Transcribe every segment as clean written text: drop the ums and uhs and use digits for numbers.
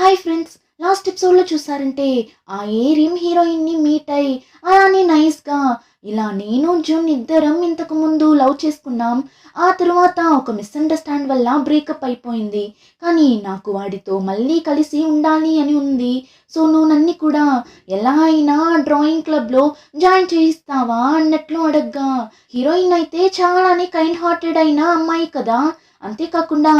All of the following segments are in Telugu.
హాయ్ ఫ్రెండ్స్, లాస్ట్ ఎపిసోడ్లో చూసారంటే ఆ ఏరియం హీరోయిన్ని మీట్ అయి అలానే నైస్గా ఇలా నేను జూన్ ఇద్దరం ఇంతకు ముందు లవ్ చేసుకున్నాం. ఆ తరువాత ఒక మిస్అండర్స్టాండ్ వల్ల బ్రేకప్ అయిపోయింది. కానీ నాకు వాడితో మళ్ళీ కలిసి ఉండాలి అని ఉంది. సో నువ్వు నన్ను కూడా ఎలా అయినా డ్రాయింగ్ క్లబ్లో జాయిన్ చేయిస్తావా అన్నట్లు అడగ్గా, హీరోయిన్ అయితే చాలానే కైండ్ హార్టెడ్ అయిన అమ్మాయి కదా. అంతేకాకుండా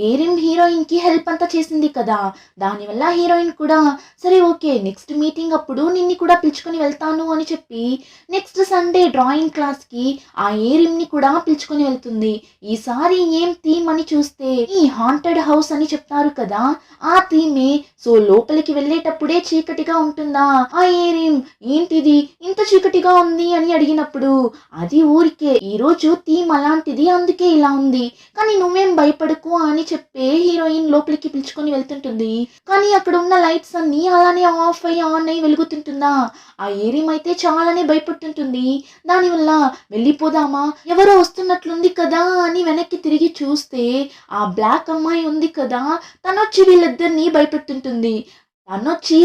ఏరియం హీరోయిన్కి హెల్ప్ అంతా చేసింది కదా. దానివల్ల హీరోయిన్ కూడా సరే ఓకే నెక్స్ట్ మీటింగ్ అప్పుడు నిన్ను కూడా పిలుచుకొని వెళ్తాను అని చెప్పి నెక్స్ట్ సండే డ్రాయింగ్ క్లాస్కి ఆ ఏరియంని కూడా పిలుచుకొని వెళ్తుంది. ఈసారి ఏం థీమ్ అని చూస్తే ఈ హాంటెడ్ హౌస్ అని చెప్తారు కదా, ఆ థీమే. సో లోపలికి వెళ్ళేటప్పుడే చీకటిగా ఉంటుందా. ఆ ఏరియం ఏంటిది ఇంత చీకటిగా ఉంది అని అడిగినప్పుడు అది ఊరికే ఈరోజు థీమ్ అలాంటిది అందుకే ఇలా ఉంది, కానీ నువ్వేం భయపడకు అని చెప్పే హీరోయిన్ లోపలికి పిలుచుకొని వెళ్తుంటుంది. కానీ అక్కడ ఉన్న లైట్స్ అన్ని అలానే ఆఫ్ అయ్యి ఆన్ అయ్యి వెలుగుతుంటుందా. ఆ ఏరియం అయితే చాలానే భయపడుతుంటుంది. దానివల్ల వెళ్ళిపోదామా ఎవరో వస్తున్నట్లుంది కదా అని వెనక్కి తిరిగి చూస్తే ఆ బ్లాక్ అమ్మాయి ఉంది కదా, తనొచ్చి వీళ్ళిద్దరిని భయపెడుతుంటుంది.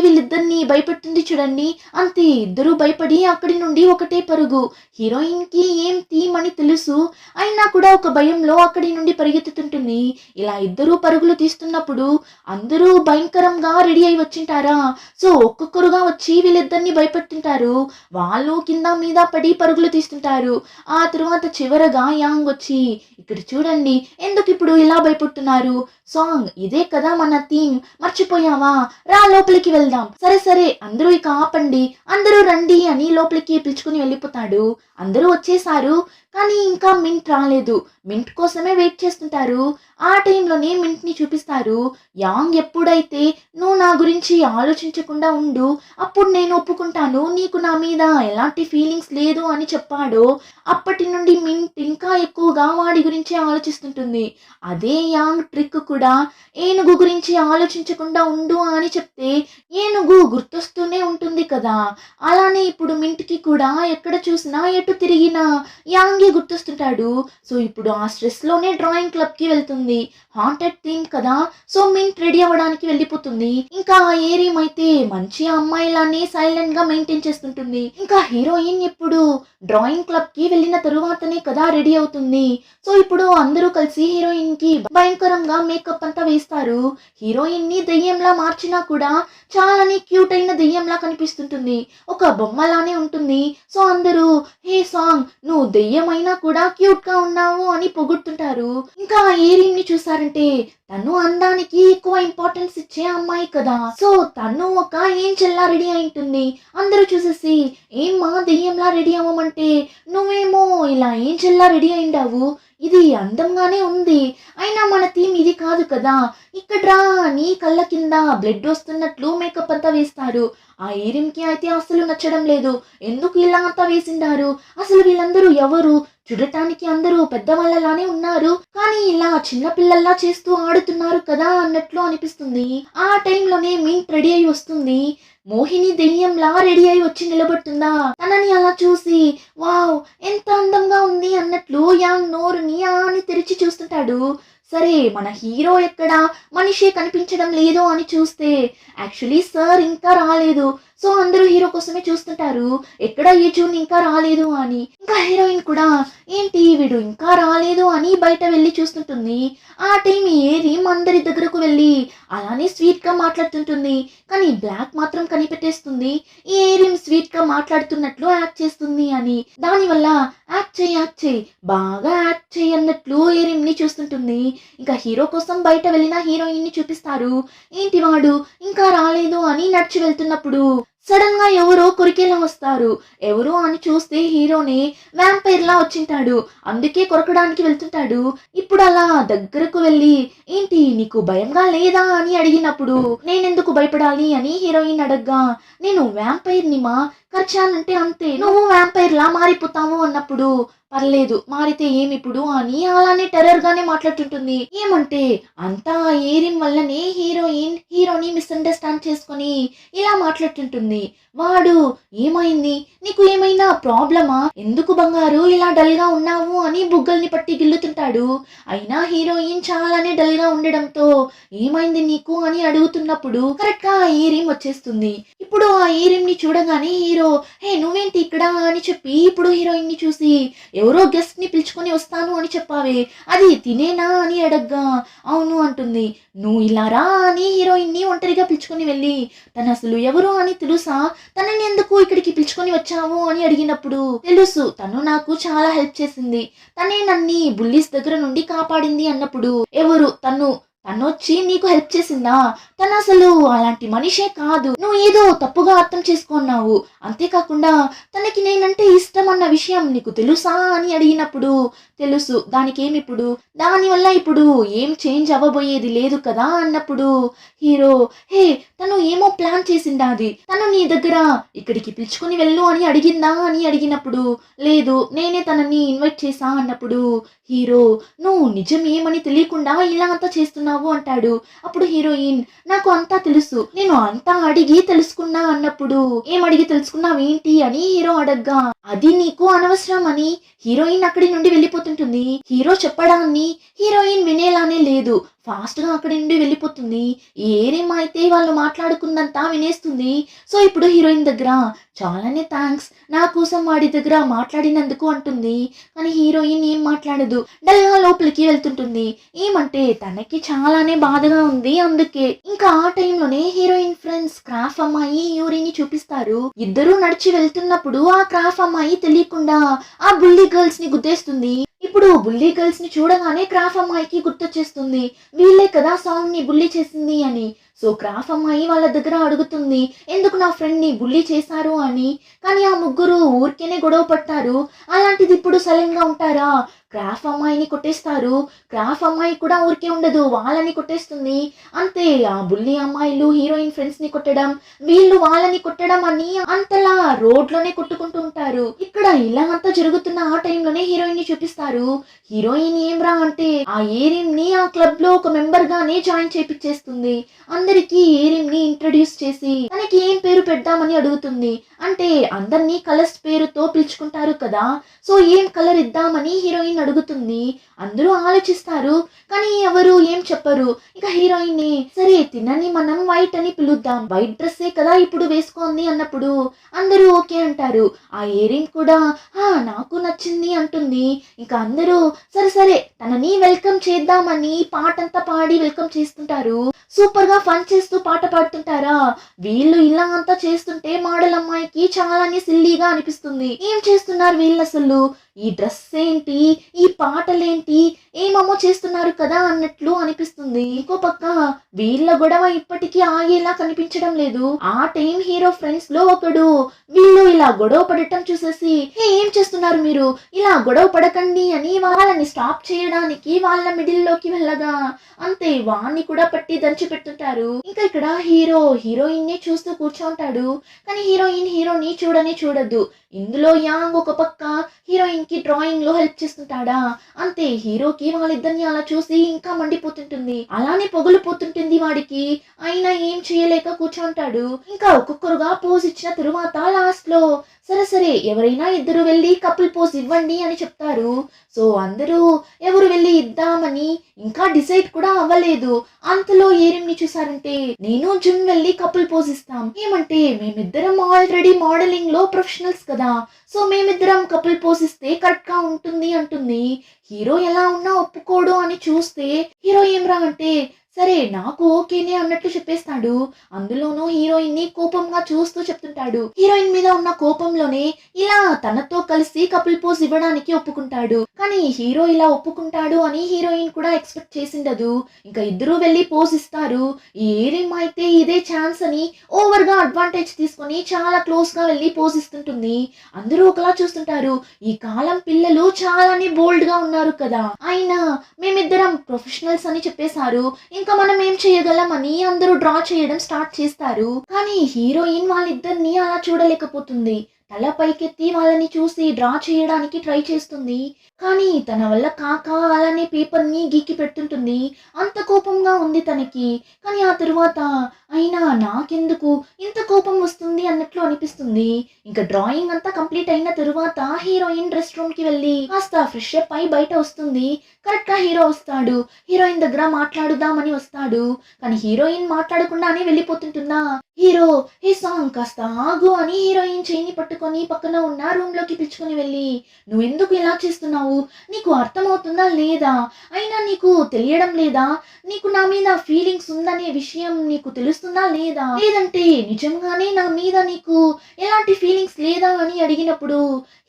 వీళ్ళిద్దరిని భయపెట్టింది చూడండి. అంతే, ఇద్దరు భయపడి అక్కడి నుండి ఒకటే పరుగు. హీరోయిన్కి ఏం థీమ్ అని తెలుసు, అయినా కూడా ఒక భయంలో అక్కడి నుండి పరిగెత్తుతుంటుంది. ఇలా ఇద్దరు పరుగులు తీస్తున్నప్పుడు అందరూ భయంకరంగా రెడీ అయి వచ్చింటారా. సో ఒక్కొక్కరుగా వచ్చి వీళ్ళిద్దరిని భయపెట్టింటారు. వాళ్ళు కింద మీద పడి పరుగులు తీస్తుంటారు. ఆ తర్వాత చివరగా యాంగ్ వచ్చి, ఇక్కడ చూడండి ఎందుకు ఇప్పుడు ఇలా భయపడుతున్నారు, సాంగ్ ఇదే కదా మన థీమ్, మర్చిపోయావా, రా లోపలికి వెళ్దాం. సరే సరే అందరూ ఇక ఆపండి, అందరూ రండి అని లోపలికి పిలుచుకుని వెళ్ళిపోతాడు. అందరూ వచ్చేసారు, కానీ ఇంకా మింట్ రాలేదు. మింట్ కోసమే వెయిట్ చేస్తుంటారు. ఆ టైంలోనే మింట్ని చూపిస్తారు. యాంగ్ ఎప్పుడైతే నువ్వు నా గురించి ఆలోచించకుండా ఉండు, అప్పుడు నేను ఒప్పుకుంటాను, నీకు నా మీద ఎలాంటి ఫీలింగ్స్ లేదు అని చెప్పాడో అప్పటి నుండి మింట్ ఇంకా ఎక్కువగా వాడి గురించి ఆలోచిస్తుంటుంది. అదే యాంగ్ ట్రిక్ కూడా, ఏనుగు గురించి ఆలోచించకుండా ఉండు అని చెప్తే ఏనుగు గుర్తొస్తూనే ఉంటుంది కదా. అలానే ఇప్పుడు మింట్కి కూడా ఎక్కడ చూసినా ఎటు తిరిగినా యాంగే గుర్తొస్తుంటాడు. సో ఇప్పుడు ఆ స్ట్రెస్లోనే డ్రాయింగ్ క్లబ్కి వెళ్తుంది. హాంటెడ్ థీమ్ కదా, సో మింట్ రెడీ అవ్వడానికి వెళ్ళిపోతుంది. ఇంకా ఆ ఏరియం అయితే మంచి అమ్మాయిలానే సైలెంట్ గా మెయింటైన్ చేస్తుంటుంది. ఇంకా హీరోయిన్ ఇప్పుడు డ్రాయింగ్ క్లబ్ కి వెళ్ళిన తరువాతనే కదా రెడీ అవుతుంది. సో ఇప్పుడు అందరూ కలిసి హీరోయిన్ కి భయంకరంగా మేకప్ అంతా వేస్తారు. హీరోయిన్ ని దెయ్యంలా మార్చినా కూడా చాలానే క్యూట్ అయిన దెయ్యంలా కనిపిస్తుంటుంది, ఒక బొమ్మలానే ఉంటుంది. సో అందరూ హే సాంగ్ నువ్వు దెయ్యమైనా కూడా క్యూట్ గా ఉన్నావు అని పొగుడుతుంటారు. ఇంకా ఆ ఏరియం ని చూసారంటే తను అందానికి ఎక్కువ ఇంపార్టెన్స్ ఇచ్చే అమ్మాయి కదా. సో తను ఒక ఏంజెల్లా రెడీ అయి ఉంటుంది. అందరూ చూసేసి ఏమ్మా దెయ్యంలా రెడీ అవ్వమంటే నువ్వేమో ఇలా ఏంజెల్లా రెడీ అయిండావు, ఇది అందంగానే ఉంది, అయినా మన థీమ్ ఇది కాదు కదా, ఇక్కడ నీ కళ్ళ కింద బ్లడ్ వస్తున్నట్లు మేకప్ అంతా వేస్తారు. ఆ ఏరియంకి అయితే అసలు నచ్చడం లేదు. ఎందుకు ఇలా అంతా వేసిండారు, అసలు వీళ్ళందరూ ఎవరు, చూడటానికి అందరూ పెద్దవాళ్ళలానే ఉన్నారు, కానీ ఇలా చిన్నపిల్లల్లా చేస్తూ ఆడుతున్నారు కదా అన్నట్లు అనిపిస్తుంది. ఆ టైంలోనే మింట్ రెడీ అయి వస్తుంది. మోహిని దెయ్యంలా రెడీ అయి వచ్చి నిలబడుతుందా. తనని అలా చూసి వావ్ ఎంత అందంగా ఉంది అన్నట్లు యాంగ్ నోరుని అని తెరిచి చూస్తుంటాడు. సరే మన హీరో ఎక్కడ, మనిషే కనిపించడం లేదు అని చూస్తే యాక్చువల్లీ సార్ ఇంకా రాలేదు. సో అందరూ హీరో కోసమే చూస్తుంటారు, ఎక్కడ ఈ జూన్ ఇంకా రాలేదు అని. ఇంకా హీరోయిన్ కూడా ఏంటి వీడు ఇంకా రాలేదు అని బయట వెళ్ళి చూస్తుంటుంది. ఆ టైం ఏరియం అందరి దగ్గరకు వెళ్ళి అలానే స్వీట్ గా మాట్లాడుతుంటుంది. కానీ బ్లాక్ మాత్రం కనిపెట్టేస్తుంది ఈ ఏరియం స్వీట్ గా మాట్లాడుతున్నట్లు యాక్ట్ చేస్తుంది అని. దానివల్ల యాక్ట్ చేయి బాగా యాక్ట్ చేయి అన్నట్లు ఏరియం ని చూస్తుంటుంది. ఇంకా హీరో కోసం బయట వెళ్ళిన హీరోయిన్ ని చూపిస్తారు. ఏంటి వాడు ఇంకా రాలేదు అని నడిచి వెళ్తున్నప్పుడు సడన్ గా ఎవరో కొరికేలా వస్తారు. ఎవరు అని చూస్తే హీరోనే వ్యాంపైర్ లా వచ్చింటాడు, అందుకే కొరకడానికి వెళ్తుంటాడు. ఇప్పుడు అలా దగ్గరకు వెళ్ళి ఏంటి నీకు భయంగా లేదా అని అడిగినప్పుడు నేనెందుకు భయపడాలి అని హీరోయిన్ అడగ్గా, నేను వ్యాంపైర్ నిమా, కరిచానంటే అంతే, నువ్వు వ్యాంపైర్ లా మారిపోతావు అన్నప్పుడు పర్లేదు మారితే ఏమిప్పుడు అని అలానే టెర్రర్ గానే మాట్లాడుతుంటుంది. ఏమంటే అంతా ఏరియం వల్లనే హీరోయిన్ హీరోని మిస్అండర్స్టాండ్ చేసుకొని ఇలా మాట్లాడుతుంటుంది. వాడు ఏమైంది, నీకు ఏమైనా ప్రాబ్లమా, ఎందుకు బంగారు ఇలా డల్ గా ఉన్నావు అని బుగ్గల్ని పట్టి గిల్లుతుంటాడు. అయినా హీరోయిన్ చాలానే డల్ గా ఉండడంతో ఏమైంది నీకు అని అడుగుతున్నప్పుడు కరెక్ట్ గా ఆ ఈరిం వచ్చేస్తుంది. ఇప్పుడు ఆ ఈరిం ని చూడగానే హీరో హే నువ్వేంటి ఇక్కడ అని చెప్పి ఇప్పుడు హీరోయిన్ ని చూసి ఎవరో గెస్ట్ ని పిలుచుకొని వస్తాను అని చెప్పావే, అది తినేనా అని అడగ్గా అవును అంటుంది. నువ్వు ఇలా రా అని హీరోయిన్ ని ఒంటరిగా పిలుచుకొని వెళ్ళి తను అసలు ఎవరు అని తెలుసా, తనని ఎందుకు ఇక్కడికి పిలుచుకొని వచ్చావు అని అడిగినప్పుడు తెలుసు, తను నాకు చాలా హెల్ప్ చేసింది, తనే నన్ని బుల్లీస్ దగ్గర నుండి కాపాడింది అన్నప్పుడు ఎవరు తనొచ్చి నీకు హెల్ప్ చేసిందా, తను అసలు అలాంటి మనిషే కాదు, నువ్వు ఏదో తప్పుగా అర్థం చేసుకున్నావు, అంతేకాకుండా తనకి నేనంటే ఇష్టం అన్న విషయం నీకు తెలుసా అని అడిగినప్పుడు తెలుసు, దానికేమిప్పుడు, దానివల్ల ఇప్పుడు ఏం చేంజ్ అవ్వబోయేది లేదు కదా అన్నప్పుడు హీరో హే తను ఏమో ప్లాన్ చేసిందా, అది తను నీ దగ్గర ఇక్కడికి పిలుచుకొని వెళ్ళు అని అడిగిందా అని అడిగినప్పుడు లేదు నేనే తనని ఇన్వైట్ చేసా అన్నప్పుడు హీరో నువ్వు నిజం ఏమని తెలియకుండా ఇలా అంతా చేస్తున్నావు అంటాడు. అప్పుడు హీరోయిన్ నాకు అంతా తెలుసు, నేను అంతా అడిగి తెలుసుకున్నా అన్నప్పుడు ఏం అడిగి తెలుసుకున్నావేంటి అని హీరో అడగ్గా అది నీకు అనవసరం అని హీరోయిన్ అక్కడి నుండి వెళ్ళిపోతుంటుంది. హీరో చెప్పడాన్ని హీరోయిన్ వినేలానే లేదు, ఫాస్ట్ గా అక్కడి నుండి వెళ్ళిపోతుంది. ఏరేమైతే వాళ్ళు మాట్లాడుకుందంతా వినేస్తుంది. సో ఇప్పుడు హీరోయిన్ దగ్గర చాలానే థ్యాంక్స్ నా కోసం వాడి దగ్గర మాట్లాడినందుకు అంటుంది. కానీ హీరోయిన్ ఏం మాట్లాడదు, డల్ గా లోపలికి వెళ్తుంటుంది. ఏమంటే తనకి చాలానే బాధగా ఉంది. అందుకే ఇంకా ఆ టైంలోనే హీరోయిన్ ఫ్రెండ్స్ క్రాఫ్ అమ్మాయి యూరిని చూపిస్తారు. ఇద్దరు నడిచి వెళ్తున్నప్పుడు ఆ క్రాఫ్ అమ్మాయి తెలియకుండా ఆ బుల్లి గర్ల్స్ ని గుద్దేస్తుంది. ఇప్పుడు బుల్లి గర్ల్స్ ని చూడగానే క్రాఫ్ అమ్మాయికి గుర్తొచ్చేస్తుంది, వీళ్ళే కదా సాంగ్ ని బుల్లి చేసింది అని. సో క్రాఫ్ అమ్మాయి వాళ్ళ దగ్గర అడుగుతుంది ఎందుకు నా ఫ్రెండ్ ని బుల్లి చేశారు అని. కానీ ఆ ముగ్గురు ఊరికేనే గొడవ పడతారు. అలాంటిది ఇప్పుడు సైలెంట్ గా ఉంటారా, క్రాఫ్ అమ్మాయిని కొట్టేస్తారు. క్రాఫ్ అమ్మాయి కూడా ఊరికే ఉండదు, వాళ్ళని కొట్టేస్తుంది. అంతే ఆ బుల్లి అమ్మాయిలు హీరోయిన్ ఫ్రెండ్స్ ని కొట్టడం, వీళ్ళు వాళ్ళని కొట్టడం అని అంతలా రోడ్లోనే కొట్టుకుంటూ ఉంటారు. ఇక్కడ ఇలా అంతా జరుగుతున్న ఆ టైంలోనే హీరోయిన్ ని చూపిస్తారు. హీరోయిన్ ఏం రా అంటే ఆ ఏరియం ని ఆ క్లబ్ లో ఒక మెంబర్ గానే జాయిన్ చేపించేస్తుంది. అందరికి ఏరియం ని ఇంట్రడ్యూస్ చేసి తనకి ఏం పేరు పెడదామని అడుగుతుంది. అంటే అందరినీ కలర్స్ పేరుతో పిలుచుకుంటారు కదా, సో ఏం కలర్ ఇద్దామని హీరోయిన్ అడుగుతుంది. అందరూ ఆలోచిస్తారు కానీ ఎవరు ఏం చెప్పరు. ఇక హీరోయిన్ ని సరే తినని మనం వైట్ అని పిలుద్దాం, వైట్ డ్రెస్సే కదా ఇప్పుడు వేసుకోండి అన్నప్పుడు అందరూ ఓకే అంటారు. ఆ ఏరింగ్ కూడా నాకు నచ్చింది అంటుంది. ఇంకా అందరూ సరే తనని వెల్కమ్ చేద్దామని పాటంతా పాడి వెల్కమ్ చేస్తుంటారు. సూపర్ గా ఫన్ చేస్తూ పాట పాడుతుంటారా. వీళ్ళు ఇలా అంతా చేస్తుంటే మోడల్ అమ్మాయికి చాలానే సిల్లీగా అనిపిస్తుంది. ఏం చేస్తున్నారు వీళ్ళు అసలు, ఈ డ్రెస్ ఏంటి, ఈ పాటలేంటి, ఏమేమో చేస్తున్నారు కదా అన్నట్లు అనిపిస్తుంది. ఇంకో పక్క వీళ్ళ గొడవ ఇప్పటికీ ఆగేలా కనిపించడం లేదు. ఆ టైం హీరో ఫ్రెండ్స్ లో ఒకడు వీళ్ళు ఇలా గొడవ పడటం చూసేసి ఏం చేస్తున్నారు మీరు, ఇలా గొడవ పడకండి అని వాళ్ళని స్టాప్ చేయడానికి వాళ్ళ మిడిల్ లోకి వెళ్ళగా అంతే వాణ్ణి కూడా పట్టి దంచి పెట్టుంటారు. ఇంకా ఇక్కడ హీరో హీరోయిన్ ని చూస్తూ కూర్చోంటాడు. కానీ హీరోయిన్ హీరోని చూడదు. ఇందులో యాంగ్ ఒక పక్క హీరోయిన్ కి డ్రాయింగ్ లో హెల్ప్ చేస్తుంటాడా. అంతే హీరోకి వాళ్ళిద్దరిని అలా చూసి ఇంకా మండిపోతుంటుంది, అలానే పొగలిపోతుంటుంది వాడికి. అయినా ఏం చేయలేక కూర్చుంటాడు. ఇంకా ఒక్కొక్కరుగా పోజ్ ఇచ్చిన తరువాత లాస్ట్ లో సరే ఎవరైనా ఇద్దరు వెళ్ళి కపుల్ పోజ్ ఇవ్వండి అని చెప్తారు. సో అందరూ ఎవరు వెళ్ళి ఇద్దామని ఇంకా డిసైడ్ కూడా అవ్వలేదు. అంతలో ఏరిని చూసారంటే నేను జున్ వెళ్ళి కపుల్ పోజ్ ఇస్తాం, ఏమంటే మేమిద్దరం ఆల్రెడీ మోడలింగ్ లో ప్రొఫెషనల్స్ కదా, సో మేమిద్దరం కపుల్ పోజ్ ఇస్తే కరెక్ట్ గా ఉంటుంది అంటుంది. హీరో ఎలా ఉన్నా ఒప్పుకోడు అని చూస్తే హీరో ఏం రా అంటే సరే నాకు ఓకేనే అన్నట్లు చెప్పేస్తాడు. అందులోనూ హీరోయిన్ ని కోపంగా చూస్తూ చెప్తుంటాడు. హీరోయిన్ మీద ఉన్న కోపంలోనే ఇలా తనతో కలిసి కపుల్ పోజ్ ఇవ్వడానికి ఒప్పుకుంటాడు. కానీ హీరో ఇలా ఒప్పుకుంటాడు అని హీరోయిన్ కూడా ఎక్స్పెక్ట్ చేసిండదు. ఇంకా ఇద్దరు వెళ్ళి పోజ్ ఇస్తారు. ఏరేం అయితే ఇదే ఛాన్స్ అని ఓవర్ గా అడ్వాంటేజ్ తీసుకొని చాలా క్లోజ్ గా వెళ్ళి పోజ్ ఇస్తుంటుంది. అందరూ ఒకలా చూస్తుంటారు. ఈ కాలం పిల్లలు చాలానే బోల్డ్ గా ఉన్నారు కదా, అయినా మేమిద్దరం ప్రొఫెషనల్స్ అని చెప్పేశారు, ఇంకా మనం ఏం చేయగలం అని అందరూ డ్రా చేయడం స్టార్ట్ చేస్తారు. కానీ హీరోయిన్ వాళ్ళిద్దరిని అలా చూడలేకపోతుంది. తల పైకెత్తి వాళ్ళని చూసి డ్రా చేయడానికి ట్రై చేస్తుంది. కానీ తన వల్ల కాక అలానే పేపర్ ని గీకి పెడుతుంటుంది. అంత కోపంగా ఉంది తనకి. కానీ ఆ తరువాత అయినా నాకెందుకు ఇంత కోపం వస్తుంది అన్నట్లు అనిపిస్తుంది. ఇంకా డ్రాయింగ్ అంతా కంప్లీట్ అయిన తరువాత హీరోయిన్ రెస్ట్ రూమ్ కి వెళ్ళి కాస్త ఫ్రెష్ అప్ అయి బయట వస్తుంది. కరెక్ట్ గా హీరో వస్తాడు. హీరోయిన్ దగ్గర మాట్లాడుదామని వస్తాడు. కానీ హీరోయిన్ మాట్లాడకుండానే వెళ్ళిపోతుంటుందా. హీరో ఈ సాంగ్ కాస్త ఆగు అని హీరోయిన్ చేయిని పట్టుకొని పక్కన ఉన్న రూమ్ లోకి పిలుచుకొని వెళ్ళి, నువ్వెందుకు ఇలా చేస్తున్నావు, నీకు అర్థమవుతుందా లేదా, అయినా నీకు తెలియడం లేదా, నీకు నా మీద ఫీలింగ్స్ ఉందనే విషయం నీకు తెలుస్తుందా లేదా, లేదంటే నిజంగానే నా మీద నీకు ఎలాంటి ఫీలింగ్స్ లేదా అని అడిగినప్పుడు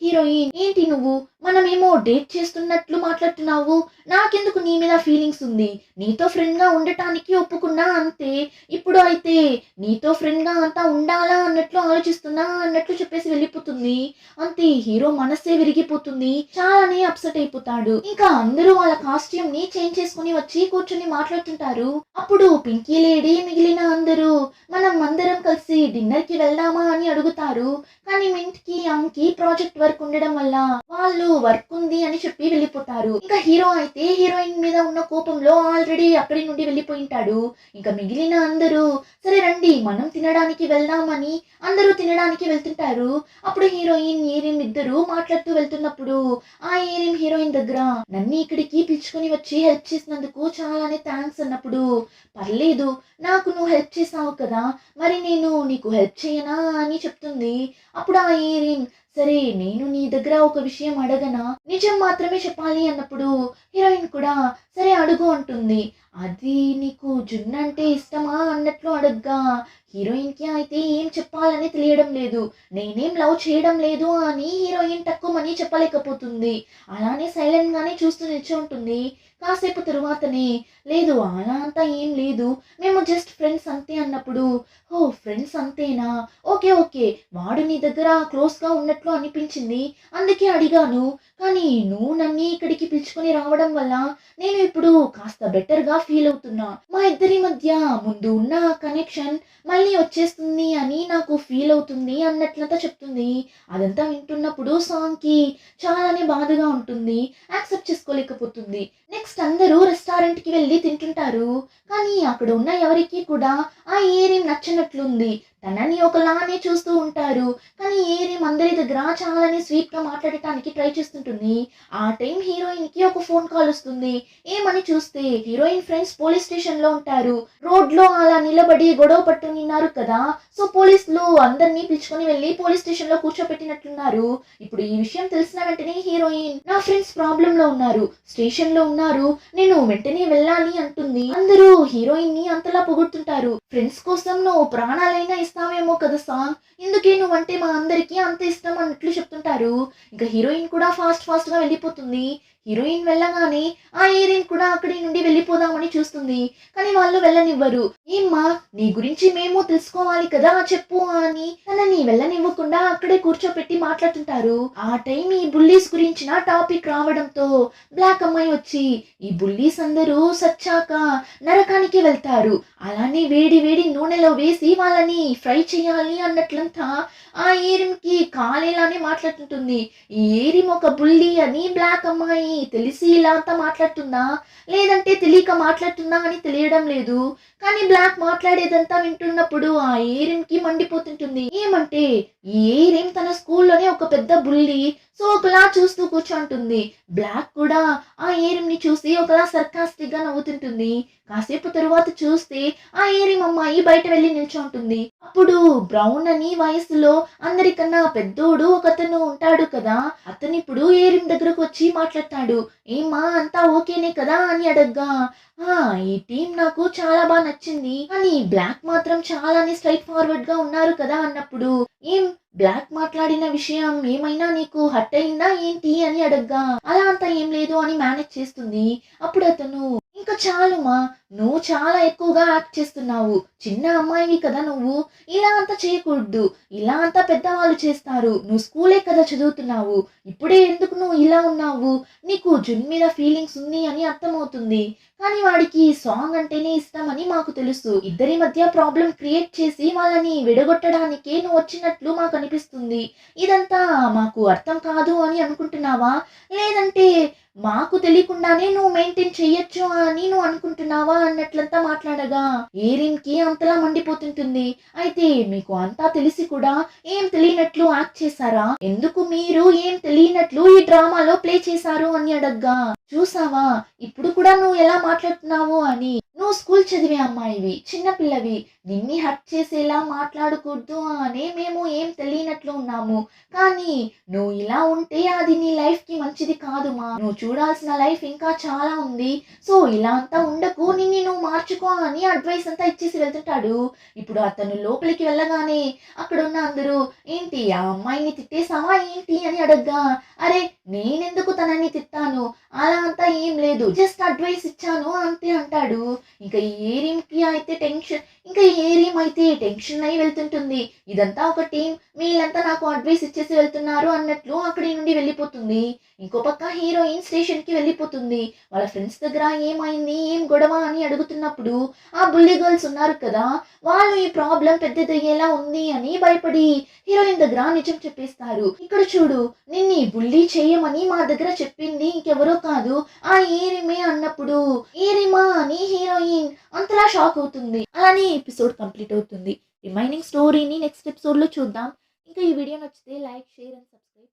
హీరోయిన్, ఏంటి నువ్వు, మనమేమో డేట్ చేస్తున్నట్లు మాట్లాడుతున్నావు, నాకెందుకు నీ మీద ఫీలింగ్స్ ఉంది, నీతో ఫ్రెండ్ గా ఉండటానికి ఒప్పుకున్నా అంతే, ఇప్పుడు అయితే నీతో ఫ్రెండ్ గా అంతా ఉండాలా అన్నట్లు ఆలోచిస్తున్నా అన్నట్లు చెప్పేసి వెళ్ళిపోతుంది. అంతే హీరో మనస్సే విరిగిపోతుంది. చాలానే అప్సెట్ అయిపోతాడు. ఇంకా అందరూ వాళ్ళ కాస్ట్యూమ్ ని చేంజ్ చేసుకుని వచ్చి కూర్చుని మాట్లాడుతుంటారు. అప్పుడు పింకీ లేడీ మిగిలిన అందరూ మనం అందరం కలిసి డిన్నర్ కి వెళ్దామా అని అడుగుతారు. కానీ మింట్కి యాంకి ప్రాజెక్ట్ వర్క్ ఉండడం వల్ల వాళ్ళు వర్క్ ఉంది అని చెప్పి వెళ్ళిపోతారు. ఇంకా హీరో అయితే హీరోయిన్ మీద ఉన్న కోపంలో ఆల్రెడీ అక్కడి నుండి వెళ్ళిపోయింటాడు. ఇంకా మిగిలిన అందరూ సరే రండి మనం తినడానికి వెళ్దామని అందరూ తినడానికి వెళ్తుంటారు. అప్పుడు హీరోయిన్ ఏరిం ఇద్దరు మాట్లాడుతూ వెళ్తున్నప్పుడు ఆ ఏరిం హీరోయిన్ దగ్గర, నన్ను ఇక్కడికి పిలుచుకొని వచ్చి హెల్ప్ చేసినందుకు చాలానే థ్యాంక్స్ అన్నప్పుడు, పర్లేదు నాకు నువ్వు హెల్ప్ చేసావు కదా, మరి నేను నీకు హెల్ప్ చేయనా అని చెప్తుంది. అప్పుడు ఆ ఏరిం, సరే నేను నీ దగ్గర ఒక విషయం అడగనా, నిజం మాత్రమే చెప్పాలి అన్నప్పుడు హీరోయిన్ కూడా సరే అడుగు అంటుంది. అది నీకు జున్ను అంటే ఇష్టమా అన్నట్లు అడగ్గా హీరోయిన్ కి అయితే ఏం చెప్పాలని తెలియడం లేదు. నేనేం లవ్ చేయడం లేదు అని హీరోయిన్ తక్కువని చెప్పలేకపోతుంది. అలానే సైలెంట్ గానే చూస్తూ నిల్చో ఉంటుంది. కాసేపు తరువాతనే, లేదు అలా అంతా ఏం లేదు, మేము జస్ట్ ఫ్రెండ్స్ అంతే అన్నప్పుడు, ఓ ఫ్రెండ్స్ అంతేనా, ఓకే ఓకే, వాడు నీ దగ్గర క్లోజ్ గా ఉన్నట్లు అనిపించింది అందుకే అడిగాను, కానీ నువ్వు నన్ను ఇక్కడికి పిలుచుకొని రావడం వల్ల నేను ఇప్పుడు కాస్త బెటర్ గా ఫీల్ అవుతున్నా. మా ఇద్దరి మధ్య ముందు ఉన్న కనెక్షన్ మళ్ళీ వచ్చేస్తుంది అని నాకు ఫీల్ అవుతుంది అన్నట్లంతా చెప్తుంది. అదంతా వింటున్నప్పుడు సాంగ్ కి చాలానే బాధగా ఉంటుంది. యాక్సెప్ట్ చేసుకోలేకపోతుంది. నెక్స్ట్ అందరూ రెస్టారెంట్ కి వెళ్ళి తింటుంటారు. కానీ అక్కడ ఉన్న ఎవరికి కూడా ఆ ఏరియం నచ్చినట్లుంది. తనని ఒకలానే చూస్తూ ఉంటారు. కానీ ఏరియం అందరి దగ్గర చాలానే స్వీట్ గా మాట్లాడటానికి ట్రై చేస్తుంటుంది. ఆ టైం హీరోయిన్ కి ఒక ఫోన్ కాల్ వస్తుంది. ఏమని చూస్తే హీరోయిన్ ఫ్రెండ్స్ పోలీస్ స్టేషన్ లో ఉంటారు. రోడ్ లో అలా నిలబడి గొడవ పట్టునిన్నారు కదా, సో పోలీసులు అందరినీ పిలుచుకొని వెళ్ళి పోలీస్ స్టేషన్ లో కూర్చోపెట్టినట్లున్నారు. ఇప్పుడు ఈ విషయం తెలిసిన వెంటనే హీరోయిన్, నా ఫ్రెండ్స్ ప్రాబ్లం లో ఉన్నారు, స్టేషన్ లో ఉన్నారు, నేను వెంటనే వెళ్ళాలి అంటుంది. అందరూ హీరోయిన్ ని అంతలా పొగుడుతుంటారు. ఫ్రెండ్స్ కోసం నువ్వు ప్రాణాలైనా ఇస్తావేమో కదా సాంగ్, ఇందుకే నువ్వంటే మా అందరికీ అంత ఇష్టం అన్నట్లు చెప్తుంటారు. ఇంకా హీరోయిన్ కూడా ఫాస్ట్ గా వెళ్ళిపోతుంది. హీరోయిన్ వెళ్ళగానే ఆ ఏరియన్ కూడా అక్కడి నుండి వెళ్ళిపోదామని చూస్తుంది. కానీ వాళ్ళు వెళ్ళనివ్వరు. ఏమ్మా నీ గురించి మేము తెలుసుకోవాలి కదా చెప్పు అని తనని వెళ్ళనివ్వకుండా అక్కడే కూర్చోపెట్టి మాట్లాడుతుంటారు. ఆ టైం ఈ బుల్లీస్ గురించిన టాపిక్ రావడంతో బ్లాక్ అమ్మాయి వచ్చి, ఈ బుల్లీస్ అందరూ సచ్చాక నరకానికి వెళ్తారు, అలానే వేడి వేడి నూనెలో వేసి వాళ్ళని ఫ్రై చేయాలి అన్నట్లంతా ఆ ఏరిమ్ కి కాలేలానే మాట్లాడుతుంటుంది. ఈ ఏరిమ్ ఒక బుల్లి అని బ్లాక్ అమ్మాయి తెలిసి ఇలా అంతా మాట్లాడుతుందా లేదంటే తెలియక మాట్లాడుతుందా అని తెలియడం లేదు. కానీ బ్లాక్ మాట్లాడేదంతా వింటున్నప్పుడు ఆ ఏరిమ్ కి మండిపోతుంటుంది. ఏమంటే ఈ ఏరిమ్ తన స్కూల్లోనే ఒక పెద్ద బుల్లి, సో ఒకలా చూస్తూ కూర్చుంటుంది. బ్లాక్ కూడా ఆ ఏరిమ్ ని చూసి ఒకలా సర్కాస్టిక్ గా నవ్వుతుంటుంది. కాసేపు తరువాత చూస్తే ఆ ఏరిమ్ అమ్మాయి బయట వెళ్ళి నిల్చుంటుంది. అప్పుడు బ్రౌన్ అని వయసులో అందరికన్నా పెద్దోడు ఒకతను ఉంటాడు కదా, అతను ఇప్పుడు ఏరిమ్ దగ్గరకు వచ్చి మాట్లాడతాడు. ఏమ్మా అంతా ఓకేనే కదా అని అడగ్గా, ఈ టీం నాకు చాలా బాగా నచ్చింది, కానీ బ్లాక్ మాత్రం చాలానే స్ట్రైట్ ఫార్వర్డ్ గా ఉన్నారు కదా అన్నప్పుడు, ఏం బ్లాక్ మాట్లాడిన విషయం ఏమైనా నీకు హర్ట్ అయిందా ఏంటి అని అడగ్గా, అలా అంతా ఏం లేదు అని మేనేజ్ చేస్తుంది. అప్పుడు అతను, ఇంకా చాలుమా, నువ్వు చాలా ఎక్కువగా యాక్ట్ చేస్తున్నావు, చిన్న అమ్మాయివి కదా నువ్వు, ఇలా అంతా చేయకూడదు, ఇలా అంతా పెద్దవాళ్ళు చేస్తారు, నువ్వు స్కూలే కదా చదువుతున్నావు, ఇప్పుడే ఎందుకు నువ్వు ఇలా ఉన్నావు, నీకు జున్ మీద ఫీలింగ్స్ ఉంది అని అర్థమవుతుంది, కానీ వాడికి సాంగ్ అంటేనే ఇష్టం అని మాకు తెలుసు, ఇద్దరి మధ్య ప్రాబ్లం క్రియేట్ చేసి వాళ్ళని విడగొట్టడానికే నువ్వు వచ్చినట్లు మాకు అనిపిస్తుంది, ఇదంతా మాకు అర్థం కాదు అని అనుకుంటున్నావా, లేదంటే మాకు తెలియకుండానే నువ్వు మెయింటైన్ చెయ్యొచ్చు అని నువ్వు అనుకుంటున్నావా అన్నట్లంతా మాట్లాడగా ఏరిన్‌కి అంతలా మండిపోతుంటుంది. అయితే మీకు అంతా తెలిసి కూడా ఏం తెలియనట్లు యాక్ట్ చేశారా? ఎందుకు మీరు ఏం తెలియనట్లు ఈ డ్రామాలో ప్లే చేశారు అని అడగ్గా, చూసావా ఇప్పుడు కూడా నువ్వు ఎలా మాట్లాడుతున్నావు అని. నువ్వు స్కూల్ చదివే అమ్మాయివి, చిన్న పిల్లవి. నిన్ని హర్ట్ చేసేలా మాట్లాడకూడదు అనే మేము ఏం తెలియనట్లు ఉన్నాము. కానీ నువ్వు ఇలా ఉంటే అది నీ లైఫ్‌కి మంచిది కాదుమా. నువ్వు చూడాల్సిన లైఫ్ ఇంకా చాలా ఉంది. సో ఇలా అంతా ఉండకు. నిన్ను నువ్వు మార్చుకో అని అడ్వైస్ అంతా ఇచ్చేసి వెళ్తుంటాడు. ఇప్పుడు అతను లోపలికి వెళ్ళగానే అక్కడున్న అందరూ ఏంటి ఆ అమ్మాయిని తిట్టేసావా ఏంటి అని అడగ్గా, అరే నేనెందుకు తనని తిట్టాను? అలా అంతా ఏం లేదు. జస్ట్ అడ్వైస్ ఇచ్చాను అంతే అంటాడు. ఇంకా ఈ ఏరీమ్‌కి అయితే టెన్షన్ ఇంకా ఏరీమ్ అయితే టెన్షన్ అయ్యి వెళ్తుంటుంది. ఇదంతా ఒక టీమ్. వీళ్ళంతా నాకు అడ్వైస్ ఇచ్చేసి వెళ్తున్నారు అన్నట్లు అక్కడి నుండి వెళ్ళిపోతుంది. ఇంకో పక్క హీరోయిన్ స్టేషన్‌కి వెళ్ళిపోతుంది. వాళ్ళ ఫ్రెండ్స్ దగ్గర ఏమైంది? ఏం గొడవ అని అడుగుతున్నప్పుడు ఆ బుల్లీ గర్ల్స్ ఉన్నారు కదా! వాళ్ళు ఈ ప్రాబ్లమ్ పెద్దదయ్యేలా ఉంది అని భయపడి హీరోయిన్ దగ్గర నిజం చెప్పేస్తారు. ఇక్కడ చూడు నిన్ని బుల్లీ చేయమని మా దగ్గర చెప్పింది ఇంకెవరో కాదు ఆ ఏరిమే అన్నప్పుడు ఏరిమా అని హీరోయిన్ అంతలా షాక్ అవుతుంది. అలానే ఎపిసోడ్ కంప్లీట్ అవుతుంది. రిమైనింగ్ స్టోరీని నెక్స్ట్ ఎపిసోడ్‌లో చూద్దాం. ఇంకా ఈ వీడియో నచ్చితే లైక్, షేర్ అండ్ సబ్స్క్రైబ్.